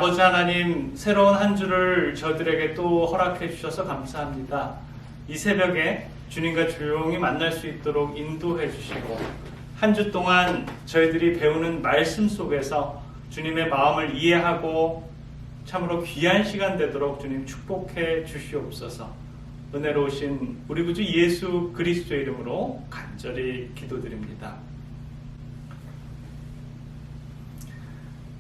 아버지 하나님, 새로운 한 주를 저들에게 또 허락해 주셔서 감사합니다. 이 새벽에 주님과 조용히 만날 수 있도록 인도해 주시고, 한 주 동안 저희들이 배우는 말씀 속에서 주님의 마음을 이해하고 참으로 귀한 시간 되도록 주님 축복해 주시옵소서. 은혜로우신 우리 구주 예수 그리스도의 이름으로 간절히 기도드립니다.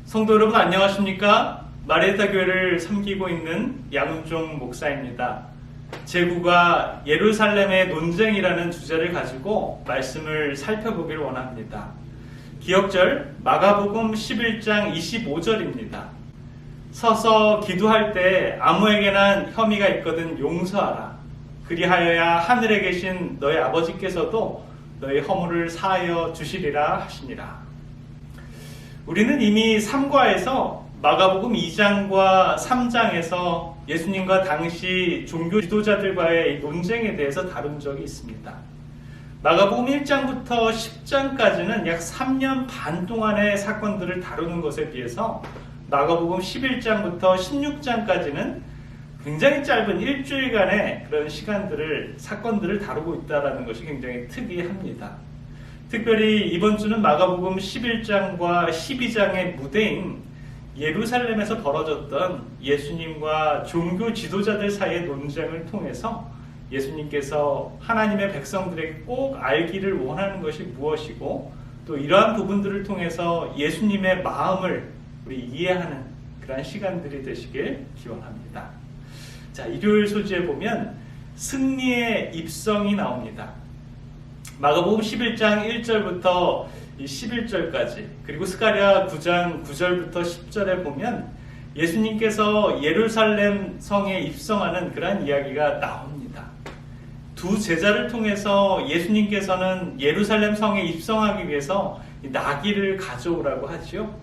성도 여러분 안녕하십니까? 마리에타 교회를 섬기고 있는 양은종 목사입니다. 제구가 예루살렘의 논쟁이라는 주제를 가지고 말씀을 살펴보기를 원합니다. 기억절 마가복음 11장 25절입니다. 서서 기도할 때 아무에게나 혐의가 있거든 용서하라. 그리하여야 하늘에 계신 너희 아버지께서도 너희 허물을 사하여 주시리라 하시니라. 우리는 이미 3과에서 마가복음 2장과 3장에서 예수님과 당시 종교 지도자들과의 논쟁에 대해서 다룬 적이 있습니다. 마가복음 1장부터 10장까지는 약 3년 반 동안의 사건들을 다루는 것에 비해서 마가복음 11장부터 16장까지는 굉장히 짧은 일주일간의 그런 사건들을 다루고 있다는 것이 굉장히 특이합니다. 특별히 이번 주는 마가복음 11장과 12장의 무대인 예루살렘에서 벌어졌던 예수님과 종교 지도자들 사이의 논쟁을 통해서 예수님께서 하나님의 백성들에게 꼭 알기를 원하는 것이 무엇이고, 또 이러한 부분들을 통해서 예수님의 마음을 우리 이해하는 그러한 시간들이 되시길 기원합니다. 자, 일요일 소지에 보면 승리의 입성이 나옵니다. 마가복음 11장 1절부터 11절까지, 그리고 스가랴 9장 9절부터 10절에 보면 예수님께서 예루살렘 성에 입성하는 그러한 이야기가 나옵니다. 두 제자를 통해서 예수님께서는 예루살렘 성에 입성하기 위해서 나귀를 가져오라고 하지요.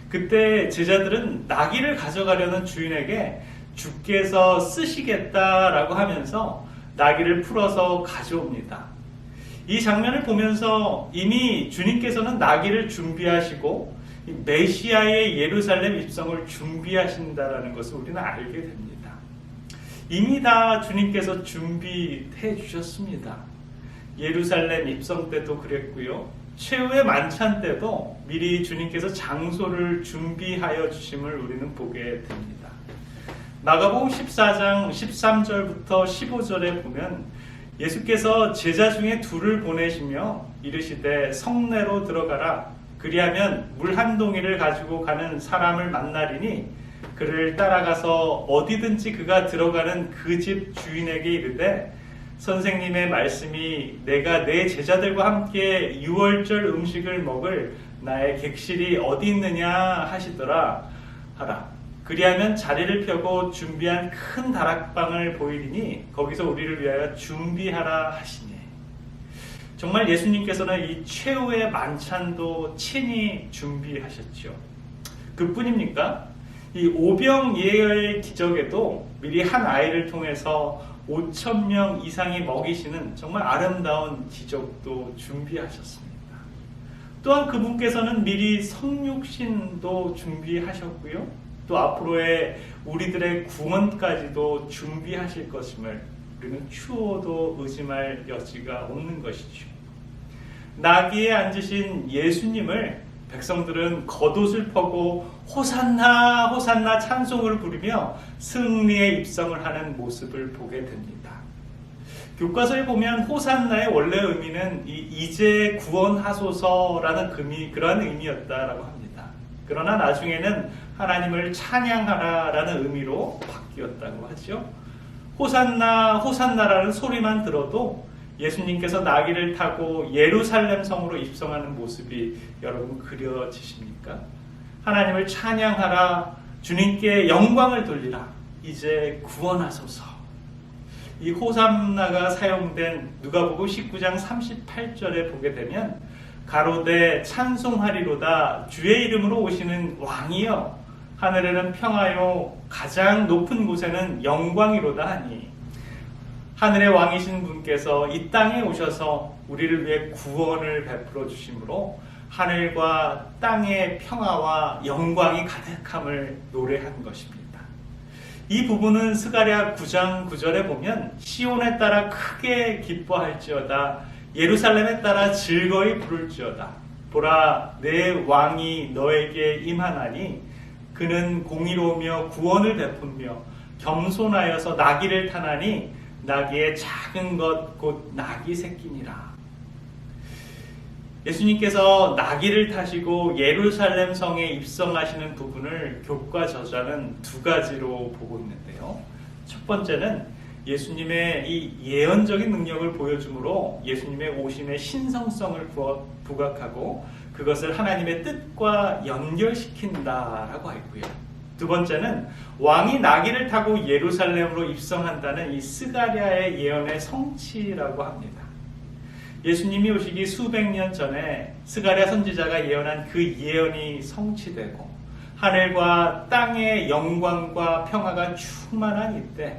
그때 제자들은 나귀를 가져가려는 주인에게 주께서 쓰시겠다라고 하면서 나귀를 풀어서 가져옵니다. 이 장면을 보면서 이미 주님께서는 나귀를 준비하시고 메시아의 예루살렘 입성을 준비하신다라는 것을 우리는 알게 됩니다. 이미 다 주님께서 준비해 주셨습니다. 예루살렘 입성 때도 그랬고요. 최후의 만찬 때도 미리 주님께서 장소를 준비하여 주심을 우리는 보게 됩니다. 마가복음 14장 13절부터 15절에 보면 예수께서 제자 중에 둘을 보내시며 이르시되 성내로 들어가라. 그리하면 물 한 동이를 가지고 가는 사람을 만나리니 그를 따라가서 어디든지 그가 들어가는 그 집 주인에게 이르되 선생님의 말씀이 내가 내 제자들과 함께 유월절 음식을 먹을 나의 객실이 어디 있느냐 하시더라 하라. 그리하면 자리를 펴고 준비한 큰 다락방을 보이리니 거기서 우리를 위하여 준비하라 하시니. 정말 예수님께서는 이 최후의 만찬도 친히 준비하셨죠. 그뿐입니까? 이 오병이어의 기적에도 미리 한 아이를 통해서 5,000명 이상이 먹이시는 정말 아름다운 기적도 준비하셨습니다. 또한 그분께서는 미리 성육신도 준비하셨고요. 또 앞으로의 우리들의 구원까지도 준비하실 것임을 우리는 추호도 의심할 여지가 없는 것이죠. 나귀에 앉으신 예수님을 백성들은 겉옷을 퍼고 호산나 호산나 찬송을 부르며 승리의 입성을 하는 모습을 보게 됩니다. 교과서에 보면 호산나의 원래 의미는 이제 구원하소서라는 그러한 의미였다라고 합니다. 그러나 나중에는 하나님을 찬양하라라는 의미로 바뀌었다고 하죠. 호산나 호산나라는 소리만 들어도 예수님께서 나귀를 타고 예루살렘 성으로 입성하는 모습이 여러분 그려지십니까? 하나님을 찬양하라, 주님께 영광을 돌리라, 이제 구원하소서. 이 호산나가 사용된 누가복음 19장 38절에 보게 되면 가로되 찬송하리로다 주의 이름으로 오시는 왕이여 하늘에는 평화요 가장 높은 곳에는 영광이로다 하니, 하늘의 왕이신 분께서 이 땅에 오셔서 우리를 위해 구원을 베풀어 주심으로 하늘과 땅의 평화와 영광이 가득함을 노래한 것입니다. 이 부분은 스가랴 9장 9절에 보면 시온에 따라 크게 기뻐할지어다 예루살렘에 따라 즐거이 부를지어다 보라 내 왕이 너에게 임하나니 그는 공의로우며 구원을 베풀며 겸손하여서 나귀를 타나니 나귀의 작은 것 곧 나귀 새끼니라. 예수님께서 나귀를 타시고 예루살렘 성에 입성하시는 부분을 교과 저자는 두 가지로 보고 있는데요. 첫 번째는 예수님의 이 예언적인 능력을 보여주므로 예수님의 오심의 신성성을 부각하고 그것을 하나님의 뜻과 연결시킨다라고 했고요. 두 번째는 왕이 나귀를 타고 예루살렘으로 입성한다는 이 스가랴의 예언의 성취라고 합니다. 예수님이 오시기 수백 년 전에 스가랴 선지자가 예언한 그 예언이 성취되고 하늘과 땅의 영광과 평화가 충만한 이때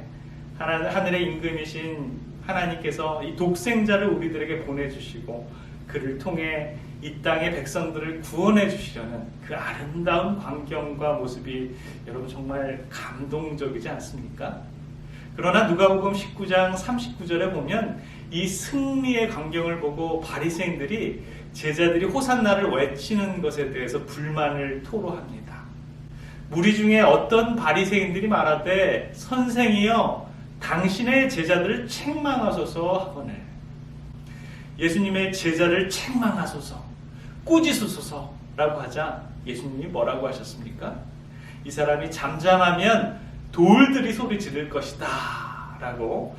하늘의 임금이신 하나님께서 이 독생자를 우리들에게 보내주시고 그를 통해 이 땅의 백성들을 구원해 주시려는 그 아름다운 광경과 모습이 여러분 정말 감동적이지 않습니까? 그러나 누가복음 19장 39절에 보면 이 승리의 광경을 보고 바리새인들이 제자들이 호산나를 외치는 것에 대해서 불만을 토로합니다. 무리 중에 어떤 바리새인들이 말하되 선생이여 당신의 제자들을 책망하소서 하거늘. 예수님의 제자를 책망하소서, 꾸짖으소서라고 하자 예수님이 뭐라고 하셨습니까? 이 사람이 잠잠하면 돌들이 소리 지를 것이다 라고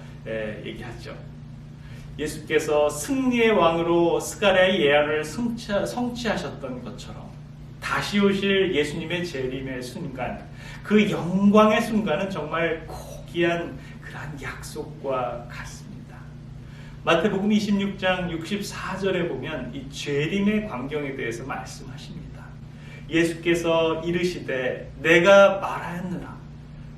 얘기하죠. 예수께서 승리의 왕으로 스가랴의 예언을 성취하셨던 것처럼 다시 오실 예수님의 재림의 순간, 그 영광의 순간은 정말 고귀한 그러한 약속과 같습니다. 마태복음 26장 64절에 보면 이 재림의 광경에 대해서 말씀하십니다. 예수께서 이르시되 내가 말하였느라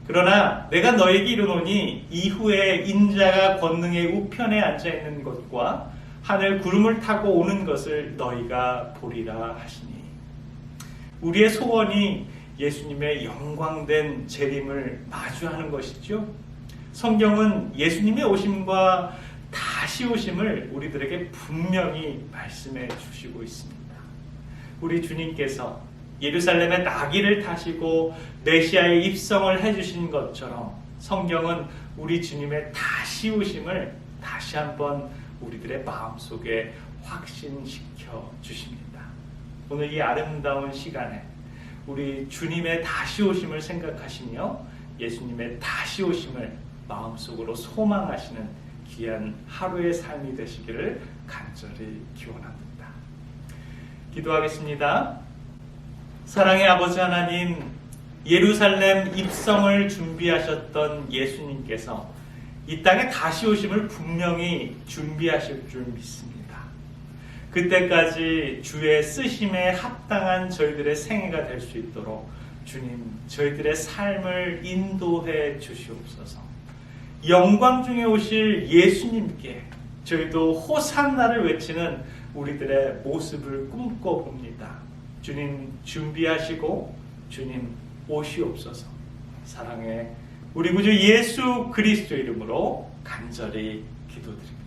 그러나 내가 너에게 이르노니 이후에 인자가 권능의 우편에 앉아있는 것과 하늘 구름을 타고 오는 것을 너희가 보리라 하시니. 우리의 소원이 예수님의 영광된 재림을 마주하는 것이죠. 성경은 예수님의 오심과 다시 오심을 우리들에게 분명히 말씀해 주시고 있습니다. 우리 주님께서 예루살렘의 나귀를 타시고 메시아의 입성을 해주신 것처럼 성경은 우리 주님의 다시 오심을 다시 한번 우리들의 마음속에 확신시켜 주십니다. 오늘 이 아름다운 시간에 우리 주님의 다시 오심을 생각하시며 예수님의 다시 오심을 마음속으로 소망하시는 귀한 하루의 삶이 되시기를 간절히 기원합니다. 기도하겠습니다. 사랑의 아버지 하나님, 예루살렘 입성을 준비하셨던 예수님께서 이 땅에 다시 오심을 분명히 준비하실 줄 믿습니다. 그때까지 주의 쓰심에 합당한 저희들의 생애가 될 수 있도록 주님, 저희들의 삶을 인도해 주시옵소서. 영광 중에 오실 예수님께 저희도 호산나를 외치는 우리들의 모습을 꿈꿔봅니다. 주님 준비하시고 주님 오시옵소서. 사랑해 우리 구주 예수 그리스도 이름으로 간절히 기도드립니다.